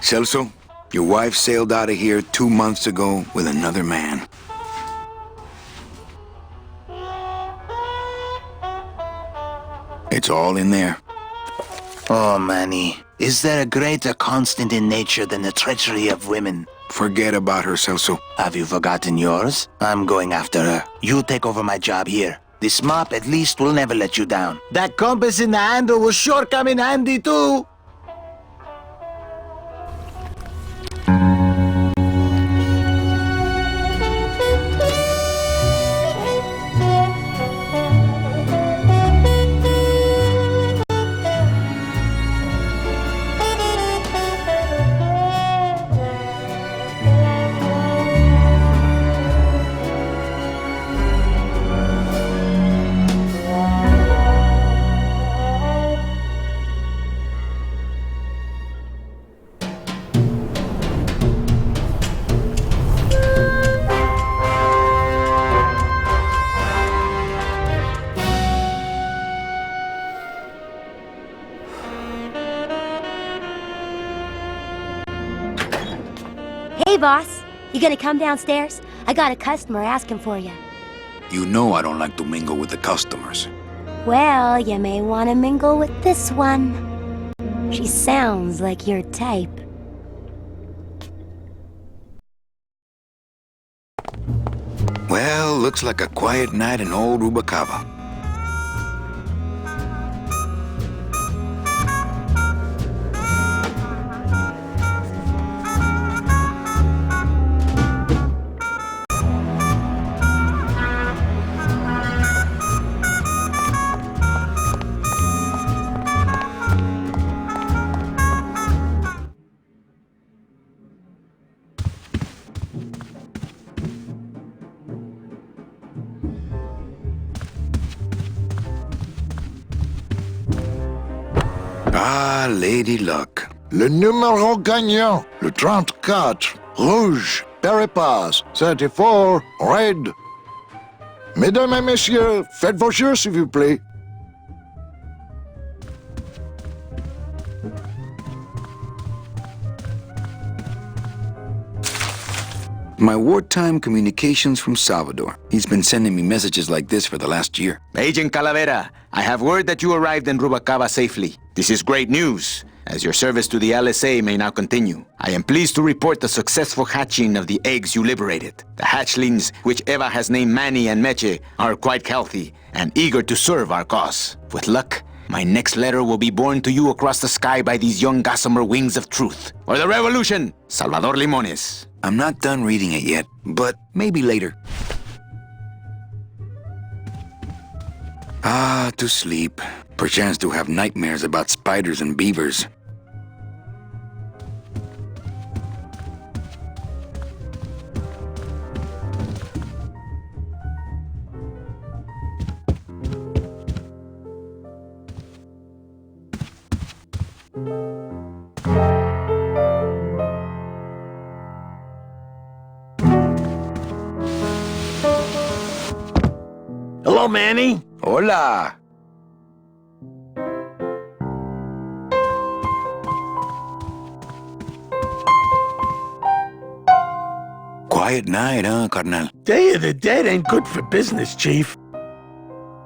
Celso, your wife sailed out of here 2 months ago with another man. It's all in there. Oh, Manny, is there a greater constant in nature than the treachery of women? Forget about her, Celso. Have you forgotten yours? I'm going after her. You take over my job here. This mop at least will never let you down. That compass in the handle will sure come in handy too. Hey, boss. You gonna come downstairs? I got a customer asking for you. You know I don't like to mingle with the customers. Well, you may want to mingle with this one. She sounds like your type. Well, looks like a quiet night in old Rubacava. Ah, Lady Luck. Le numéro gagnant, le 34, rouge, Péripasse, 34, red. Mesdames et messieurs, faites vos jeux, s'il vous plaît. My wartime communications from Salvador. He's been sending me messages like this for the last year. Agent Calavera, I have word that you arrived in Rubacava safely. This is great news, as your service to the LSA may now continue. I am pleased to report the successful hatching of the eggs you liberated. The hatchlings, which Eva has named Manny and Meche, are quite healthy and eager to serve our cause. With luck, my next letter will be borne to you across the sky by these young gossamer wings of truth. For the revolution, Salvador Limones. I'm not done reading it yet, but maybe later. Ah, to sleep. Perchance to have nightmares about spiders and beavers. Hello, Manny. Hola! Quiet night, huh, carnal? Day of the Dead ain't good for business, Chief.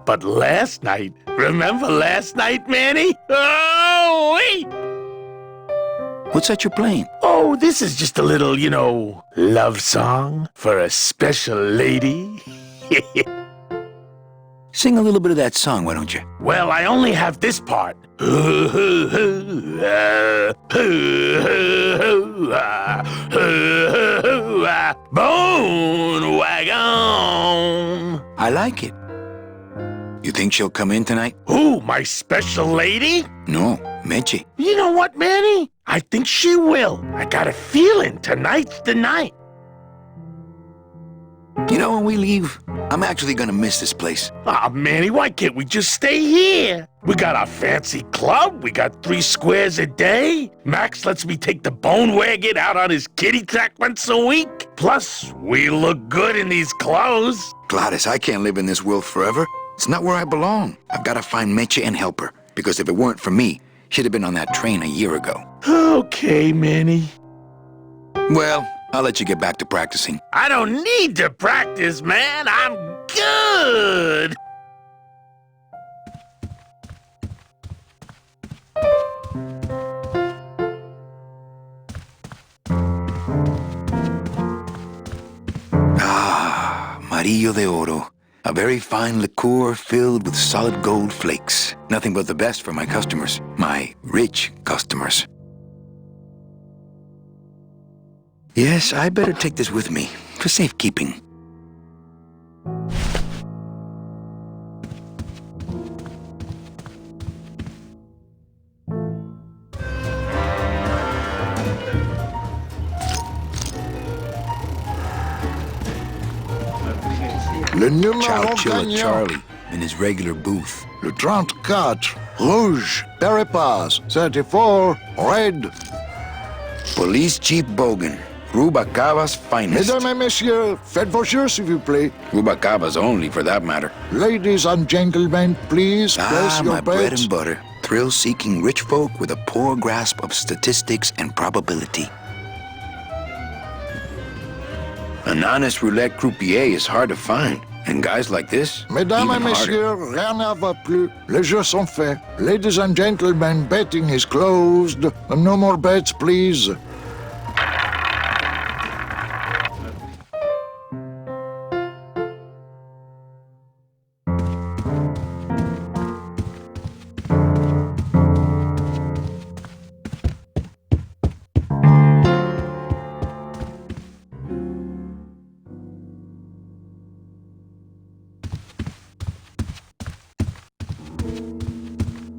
But last night, remember last night, Manny? Oh, wait! What's that you're playing? Oh, this is just a little, love song for a special lady. Sing a little bit of that song, why don't you? Well, I only have this part. Bone wagon. I like it. You think she'll come in tonight? Who, my special lady? No, Meche. You know what, Manny? I think she will. I got a feeling tonight's the night. You know, when we leave, I'm actually gonna miss this place. Aw, Manny, why can't we just stay here? We got our fancy club, we got 3 squares a day. Max lets me take the bone wagon out on his kitty track once a week. Plus, we look good in these clothes. Gladys, I can't live in this world forever. It's not where I belong. I've gotta find Meche and help her. Because if it weren't for me, Should have been on that train a year ago. Okay, Manny. Well, I'll let you get back to practicing. I don't need to practice, man. I'm good. Amarillo de Oro. A very fine liqueur filled with solid gold flakes. Nothing but the best for my customers. My rich customers. Yes, I better take this with me for safekeeping. Le numéro Chowchilla gagnant. Charlie in his regular booth. Le 34, rouge, Berry-Pass, 34, red. Police Chief Bogan, Rubacava's finest. Mesdames et messieurs, faites vos jeux, s'il vous plaît. Rubacava's only, for that matter. Ladies and gentlemen, please place your My bread bets. and butter. Thrill-seeking rich folk with a poor grasp of statistics and probability. An honest roulette croupier is hard to find, and guys like this, Mesdames et even harder. messieurs, rien ne va plus. Les jeux sont faits. Ladies and gentlemen, betting is closed. No more bets, please.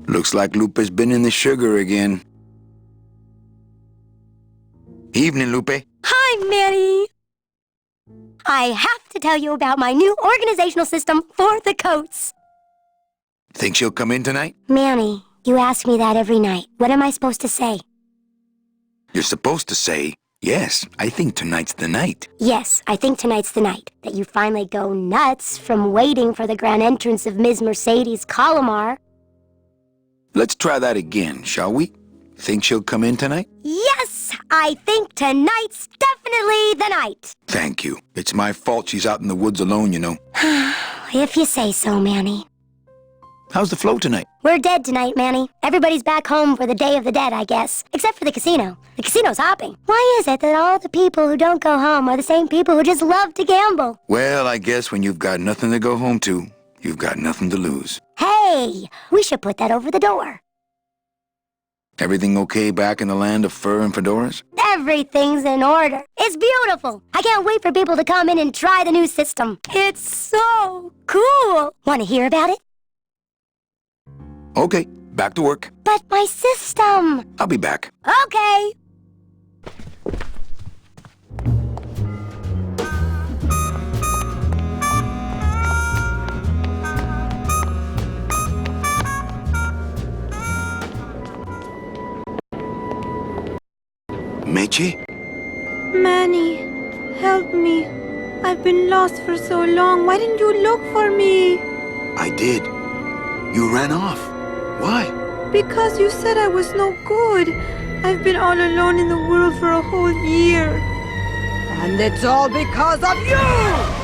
Looks like Lupe's been in the sugar again. Evening, Lupe. Hi, Manny. I have to tell you about my new organizational system for the coats. Think she'll come in tonight? Manny, you ask me that every night. What am I supposed to say? You're supposed to say, yes, I think tonight's the night. Yes, I think tonight's the night that you finally go nuts from waiting for the grand entrance of Ms. Mercedes Colomar. Let's try that again, shall we? Think she'll come in tonight? Yes, I think tonight's definitely the night. Thank you. It's my fault she's out in the woods alone, you know. If you say so, Manny. How's the flow tonight? We're dead tonight, Manny. Everybody's back home for the Day of the Dead, I guess. Except for the casino. The casino's hopping. Why is it that all the people who don't go home are the same people who just love to gamble? Well, I guess when you've got nothing to go home to, you've got nothing to lose. Hey, we should put that over the door. Everything okay back in the land of fur and fedoras? Everything's in order. It's beautiful. I can't wait for people to come in and try the new system. It's so cool. Want to hear about it? Okay, back to work. But my system. I'll be back. Okay. Meche? Manny, help me. I've been lost for so long. Why didn't you look for me? I did. You ran off. Why? Because you said I was no good. I've been all alone in the world for a whole year. And it's all because of you!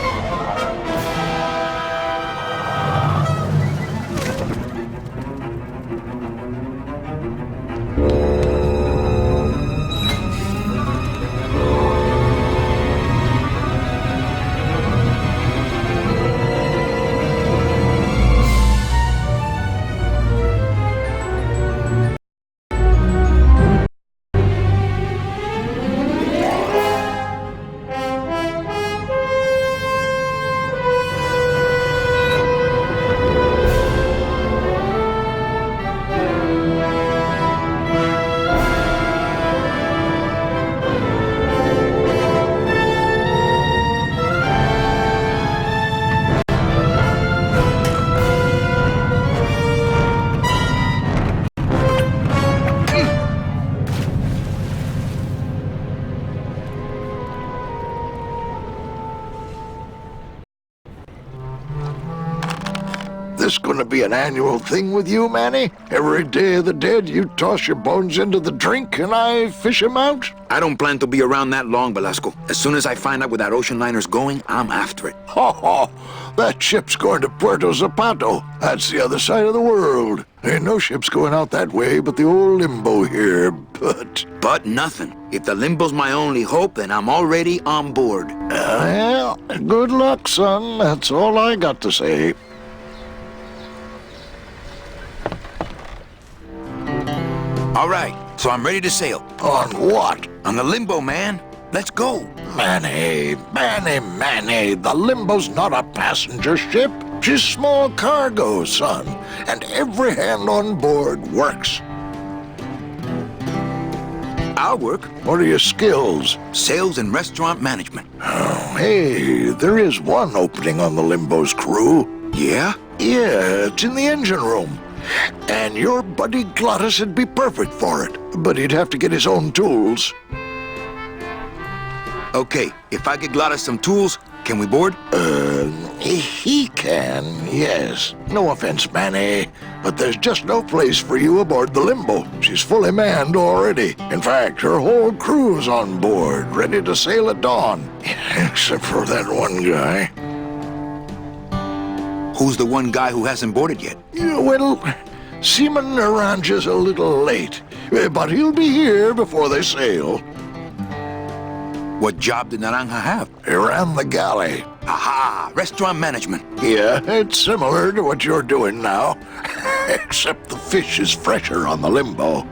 this going to be an annual thing with you, Manny? Every Day of the Dead, you toss your bones into the drink and I fish 'em out? I don't plan to be around that long, Velasco. As soon as I find out where that ocean liner's going, I'm after it. Ho ho! That ship's going to Puerto Zapato. That's the other side of the world. Ain't no ships going out that way but the old Limbo here, But nothing. If the Limbo's my only hope, then I'm already on board. Well, good luck, son. That's all I got to say. All right, so I'm ready to sail. On what? On the Limbo, man. Let's go. Manny, the Limbo's not a passenger ship. She's small cargo, son. And every hand on board works. I'll work. What are your skills? Sales and restaurant management. Oh, hey, there is one opening on the Limbo's crew. Yeah? Yeah, it's in the engine room. And your buddy Glottis would be perfect for it. But he'd have to get his own tools. Okay, if I get Glottis some tools, can we board? He can, yes. No offense, Manny, but there's just no place for you aboard the Limbo. She's fully manned already. In fact, her whole crew's on board, ready to sail at dawn. Except for that one guy. Who's the one guy who hasn't boarded yet? Yeah, well, Seaman Naranja's a little late, but he'll be here before they sail. What job did Naranja have? He ran the galley. Aha! Restaurant management. Yeah, it's similar to what you're doing now. Except the fish is fresher on the Limbo.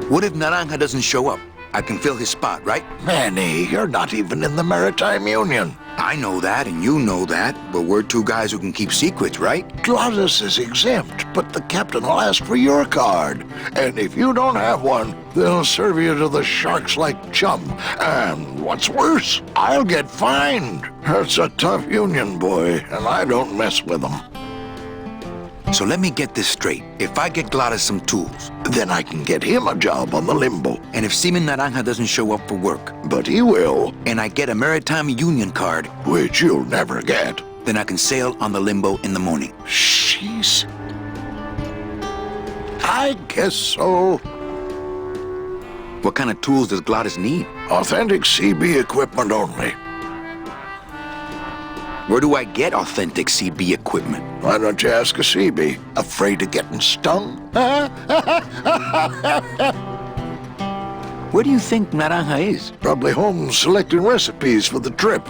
What if Naranja doesn't show up? I can fill his spot, right? Manny, you're not even in the Maritime Union. I know that, and you know that, but we're two guys who can keep secrets, right? Glottis is exempt, but the captain will ask for your card. And if you don't have one, they'll serve you to the sharks like chum. And what's worse, I'll get fined. That's a tough union, boy, and I don't mess with them. So let me get this straight. If I get Glottis some tools, Then I can get him a job on the Limbo. and if Seaman Naranja doesn't show up for work, But he will, and I get a Maritime Union card, which you'll never get. then I can sail on the Limbo in the morning. Jeez. I guess so. What kind of tools does Glottis need? Authentic CB equipment only. Where do I get authentic CB equipment? Why don't you ask a CB? Afraid of getting stung? Where do you think Naranja is? Probably home selecting recipes for the trip.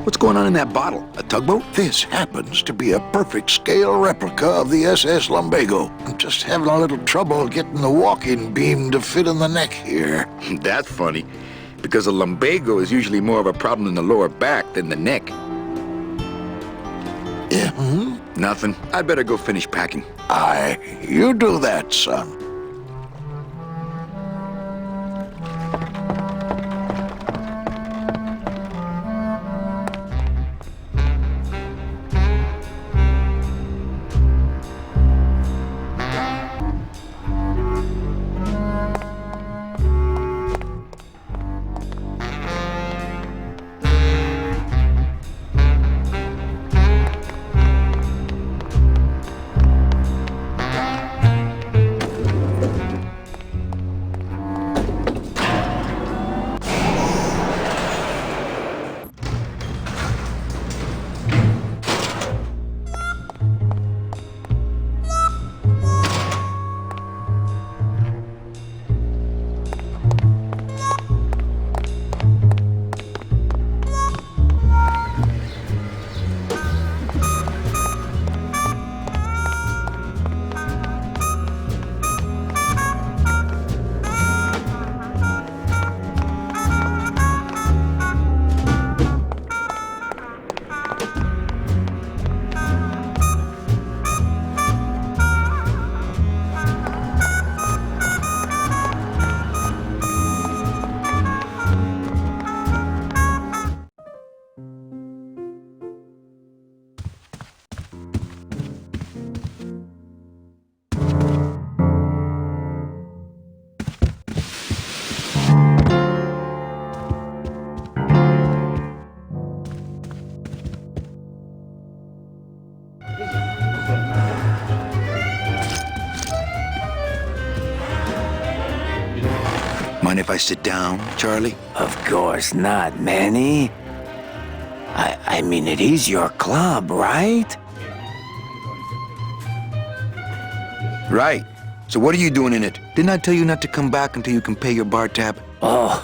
What's going on in that bottle? A tugboat? This happens to be a perfect scale replica of the SS Lumbago. I'm just having a little trouble getting the walking beam to fit in the neck here. That's funny, because a lumbago is usually more of a problem in the lower back than the neck. Yeah, Nothing. I'd better go finish packing. Aye, you do that, son. if I sit down, Charlie? Of course not, Manny. I mean, it is your club, right? Right. So what are you doing in it? Didn't I tell you not to come back until you can pay your bar tab? Oh,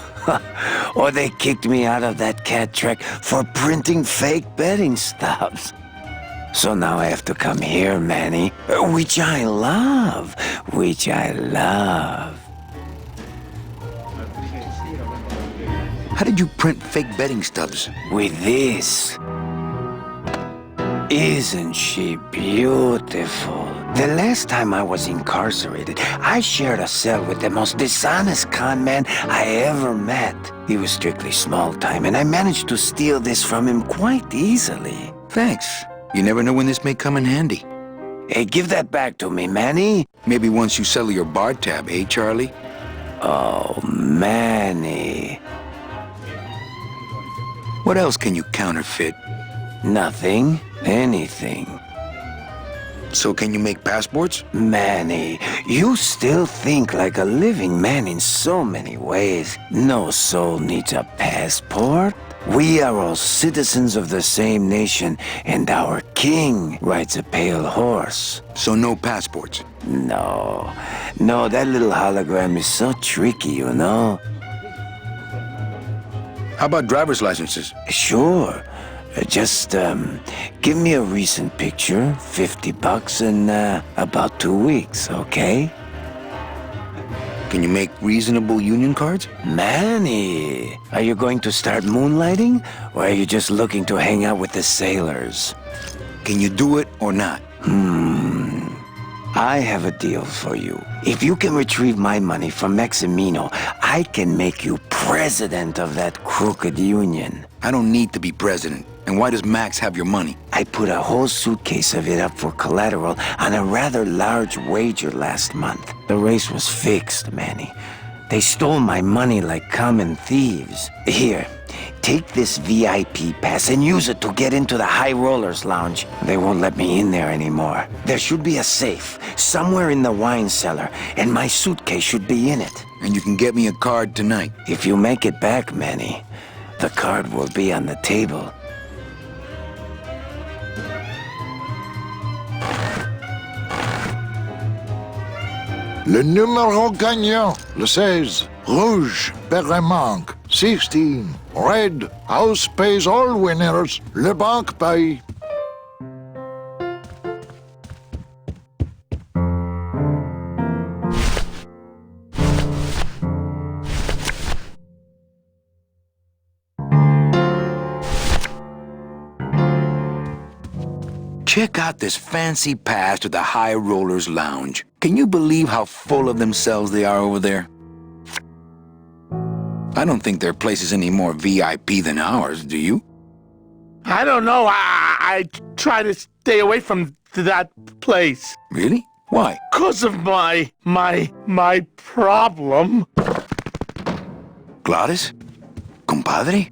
or they kicked me out of that cat track for printing fake betting stubs. So now I have to come here, Manny, which I love. How did you print fake betting stubs? With this. Isn't she beautiful? The last time I was incarcerated, I shared a cell with the most dishonest con man I ever met. He was strictly small time, and I managed to steal this from him quite easily. Thanks. You never know when this may come in handy. Hey, give that back to me, Manny. Maybe once you settle your bar tab, eh, Charlie? Oh, Manny. What else can you counterfeit? Nothing. Anything. So can you make passports? Manny, you still think like a living man in so many ways. No soul needs a passport. We are all citizens of the same nation, and our king rides a pale horse. So no passports? No, that little hologram is so tricky, you know? How about driver's licenses? Sure. Just, give me a recent picture, $50 in, about 2 weeks, okay? Can you make reasonable union cards? Manny, are you going to start moonlighting, or are you just looking to hang out with the sailors? Can you do it or not? I have a deal for you. If you can retrieve my money from Maximino, I can make you president of that crooked union. I don't need to be president. And why does Max have your money? I put a whole suitcase of it up for collateral on a rather large wager last month. The race was fixed, Manny. They stole my money like common thieves. Here, take this VIP pass and use it to get into the High Rollers Lounge. They won't let me in there anymore. There should be a safe somewhere in the wine cellar, and my suitcase should be in it. And you can get me a card tonight. If you make it back, Manny, the card will be on the table. Le numéro gagnant, le 16. Rouge, Perrin manque. 16. Red, house pays all winners. Le banque paye. Check out this fancy pass to the High Rollers Lounge. Can you believe how full of themselves they are over there? I don't think their place is any more VIP than ours, do you? I don't know. I try to stay away from that place. Really? Why? 'Cause of my problem. Gladys? Compadre?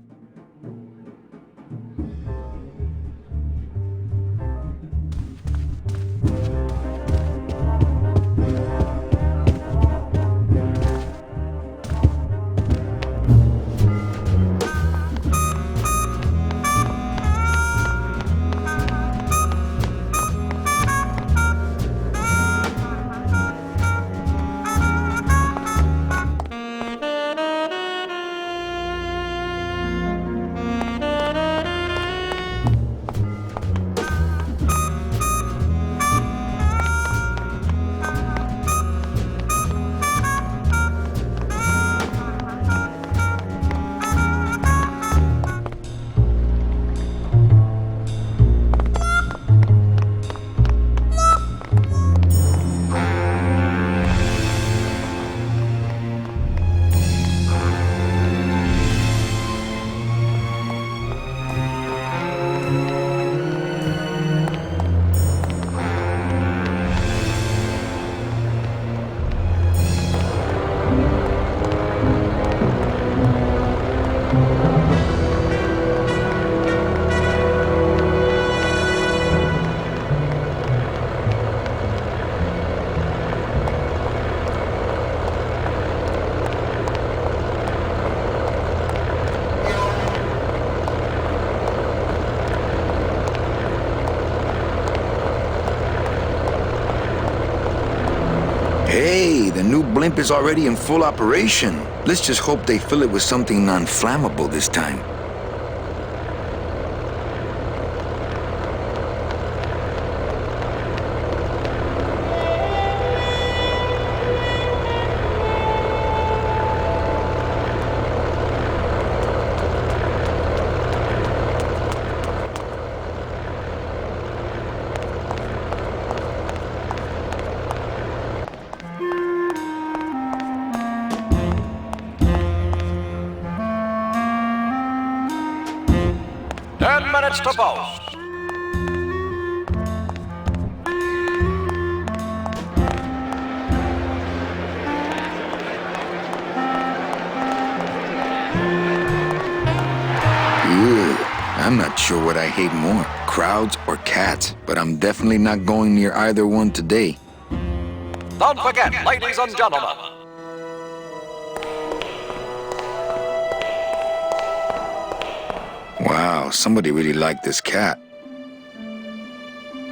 new blimp is already in full operation. Let's just hope they fill it with something non-flammable this time. Minutes to post. I'm not sure what I hate more, crowds or cats, but I'm definitely not going near either one today. Don't forget, ladies and gentlemen. Wow, somebody really liked this cat.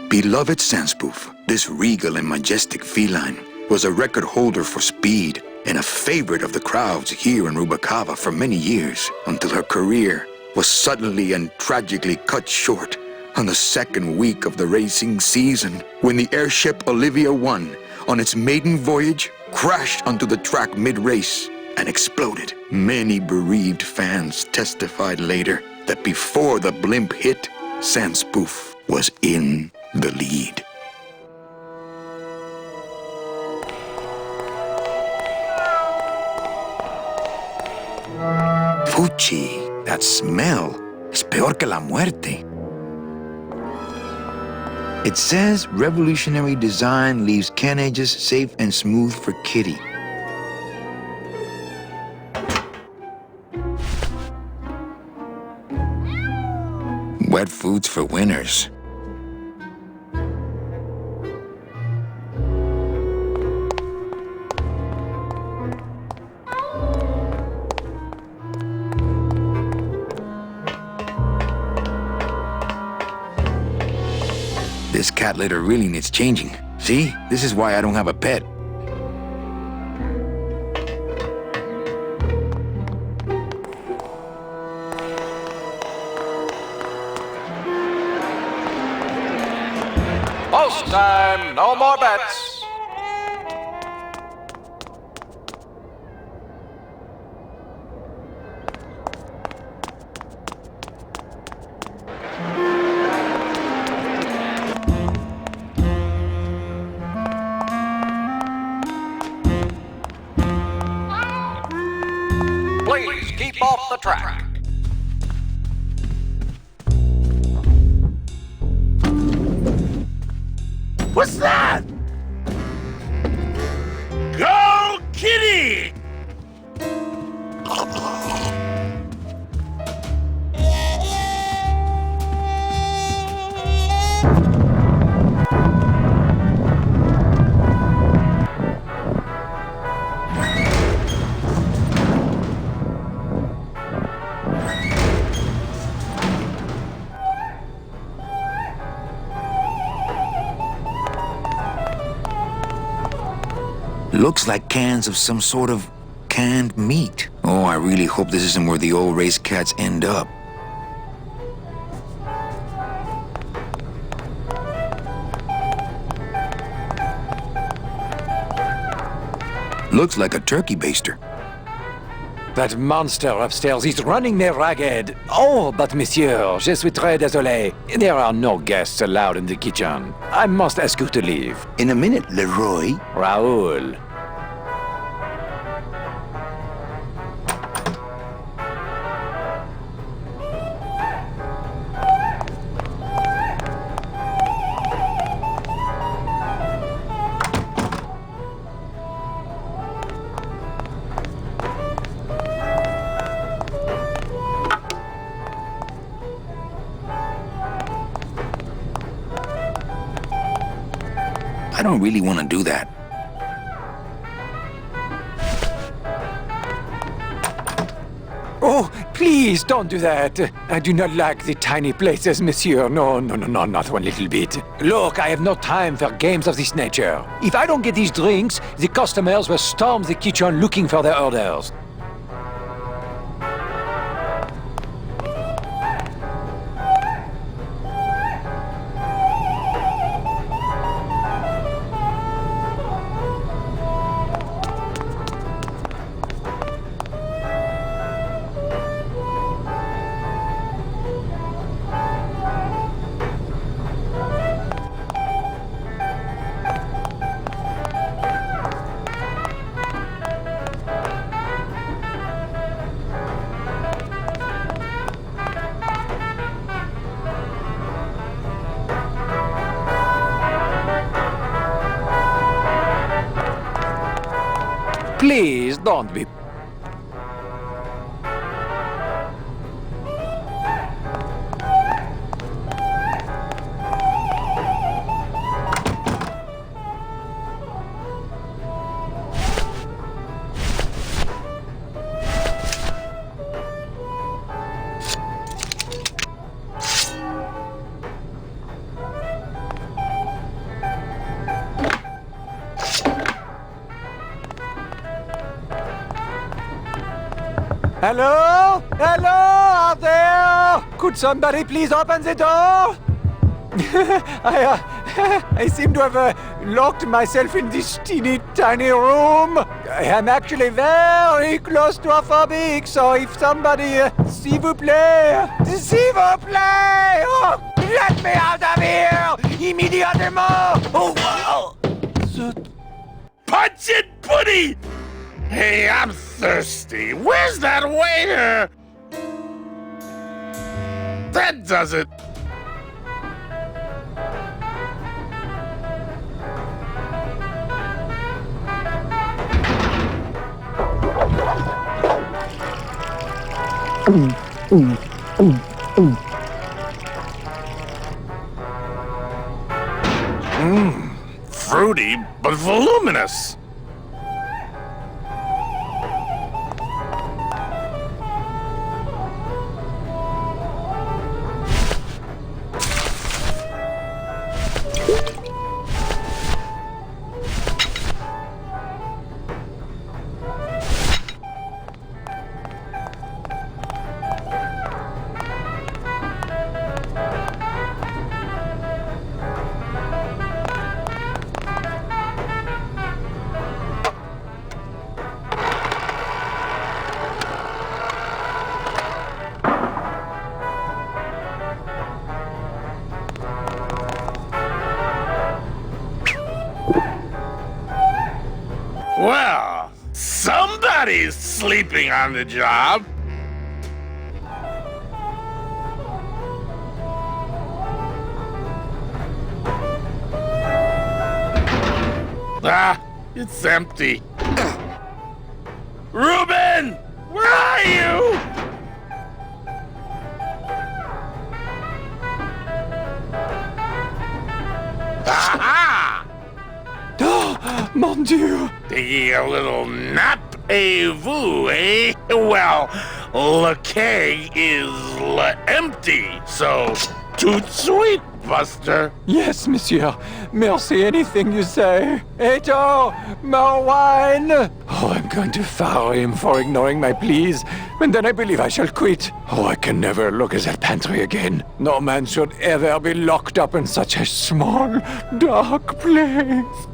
Beloved Sandspoof, this regal and majestic feline was a record holder for speed and a favorite of the crowds here in Rubacava for many years, until her career was suddenly and tragically cut short on the second week of the racing season, when the airship Olivia 1, on its maiden voyage, crashed onto the track mid-race and exploded. Many bereaved fans testified later that before the blimp hit, Sandspoof was in the lead. Fuchi, that smell es peor que la muerte. It says revolutionary design leaves can edges safe and smooth for Kitty. Wet foods for winners. This cat litter really needs changing. See? This is why I don't have a pet. Post time, no more bets. Please keep off the track. What's that? Go, Kitty! Looks like cans of some sort of canned meat. Oh, I really hope this isn't where the old race cats end up. Looks like a turkey baster. That monster upstairs is running me ragged. Oh, but monsieur, je suis très désolé. There are no guests allowed in the kitchen. I must ask you to leave. In a minute, Leroy. Raoul. I don't really want to do that. Oh, please don't do that. I do not like the tiny places, monsieur. No, not one little bit. Look, I have no time for games of this nature. If I don't get these drinks, the customers will storm the kitchen looking for their orders. Please don't be. Hello? Hello out there? Could somebody please open the door? I seem to have locked myself in this teeny tiny room. I am actually very claustrophobic, so if somebody, s'il vous plaît, oh, let me out of here, immédiatement. Oh. Punch it, Buddy! Hey, I'm thirsty. Where's that waiter? That does it. Fruity, but voluminous. Well, somebody's sleeping on the job. Ah, it's empty. Ruben! Where are you? Aha! Mon Dieu! Taking a little nap, vous, eh? Well, le keg is empty, so toot sweet, Buster. Yes, monsieur. Merci, anything you say. Eto, more wine. Oh, I'm going to fire him for ignoring my pleas, and then I believe I shall quit. Oh, I can never look at that pantry again. No man should ever be locked up in such a small, dark place.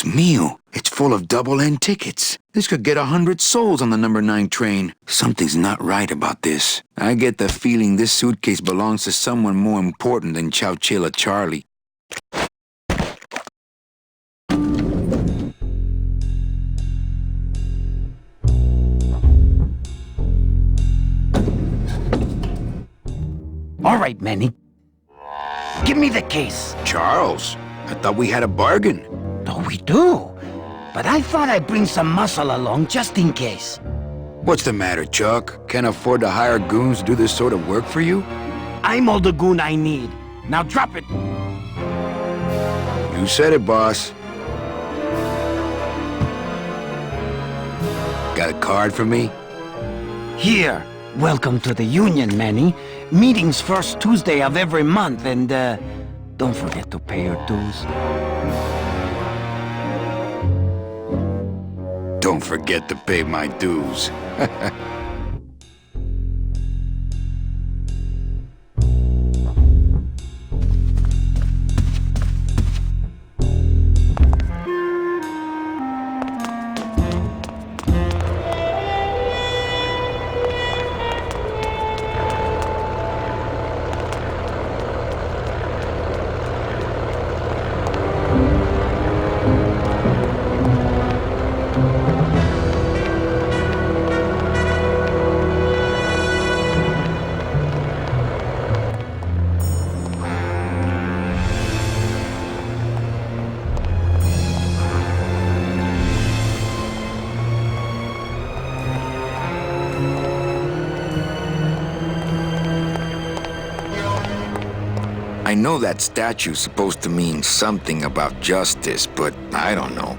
Dios mío, it's full of double-end tickets. This could get 100 souls on the number 9 train. Something's not right about this. I get the feeling this suitcase belongs to someone more important than Chowchilla Charlie. All right, Manny. Give me the case. Charles, I thought we had a bargain. Oh, we do. But I thought I'd bring some muscle along just in case. What's the matter, Chuck? Can't afford to hire goons to do this sort of work for you? I'm all the goon I need. Now drop it. You said it, boss. Got a card for me? Here. Welcome to the Union, Manny. Meetings first Tuesday of every month, and, don't forget to pay your dues. Don't forget to pay my dues. I know that statue's supposed to mean something about justice, but I don't know.